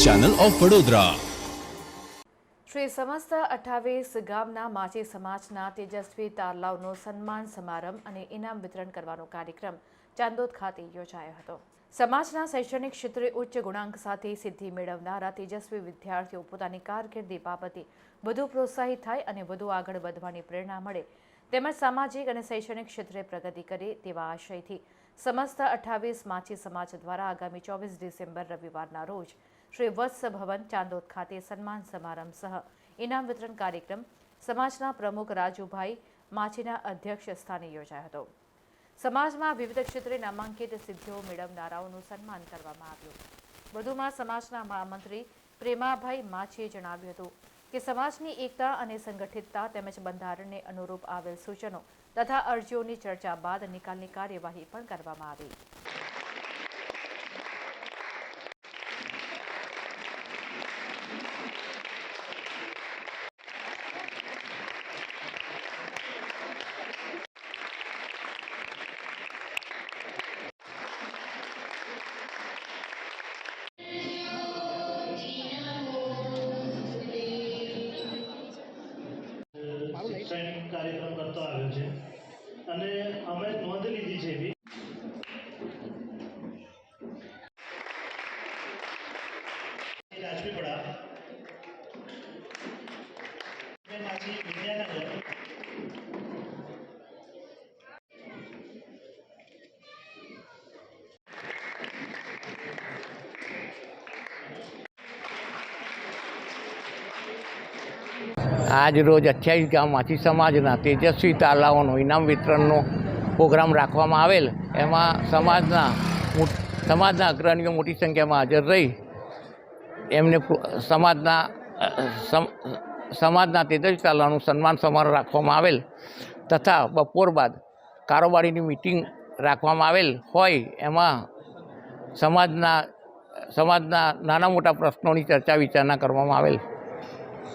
Channel of Vadodara. Shri સમસ્ત 28 ગામના માછી સમાજના તેજસ્વી તારલાઓનો સન્માન સમારંભ અને ઇનામ વિતરણ કરવાનો કાર્યક્રમ ચાંદોદ ખાતે યોજાયો હતો। સમાજના શૈક્ષણિક ક્ષેત્રે ઉચ્ચ ગુણાંક સાથે સિદ્ધિ મેળવનારા તેજસ્વી વિદ્યાર્થીઓ પોતાની કારકિર્દી બાબતે વધુ પ્રોત્સાહિત થાય અને વધુ આગળ વધવાની પ્રેરણા મળે તેમજ સામાજિક અને શૈક્ષણિક ક્ષેત્રે પ્રગતિ કરે તેવા આશયથી સમસ્ત 28 માછી સમાજ દ્વારા આગામી 24 ડિસેમ્બર રવિવારના રોજ શ્રી વત્સ ભવન ચાંદોદ ખાતે સન્માન સમારંભ સહ ઇનામ વિતરણ કાર્યક્રમ સમાજના પ્રમુખ રાજુભાઈ માછીના અધ્યક્ષ સ્થાને યોજાયો હતો। સમાજમાં વિવિધ ક્ષેત્રે નામાંકિત સિદ્ધિઓ મેળવનારાઓનું સન્માન કરવામાં આવ્યું। વધુમાં સમાજના મહામંત્રી પ્રેમાભાઈ માછીએ જણાવ્યું હતું કે સમાજની એકતા અને સંગઠિતતા તેમજ બંધારણને અનુરૂપ આવેલ સૂચનો તથા અરજીઓની ચર્ચા બાદ નિકાલની કાર્યવાહી પણ કરવામાં આવી। શૈક્ષણિક કાર્યક્રમ કરતો આવ્યો છે અને અમે નોંધ લીધી છે બી રાજપીપળા માછી વિદ્યાનગર આજ રોજ 28 ગામ માછી સમાજના તેજસ્વી તારલાઓનો ઇનામ વિતરણનો પ્રોગ્રામ રાખવામાં આવેલ। એમાં સમાજના અગ્રણીઓ મોટી સંખ્યામાં હાજર રહી એમને સમાજના તેજસ્વી તારલાઓનું સન્માન સમારોહ રાખવામાં આવેલ તથા બપોર બાદ કારોબારીની મિટિંગ રાખવામાં આવેલ હોય એમાં સમાજના નાના મોટા પ્રશ્નોની ચર્ચા વિચારણા કરવામાં આવેલ।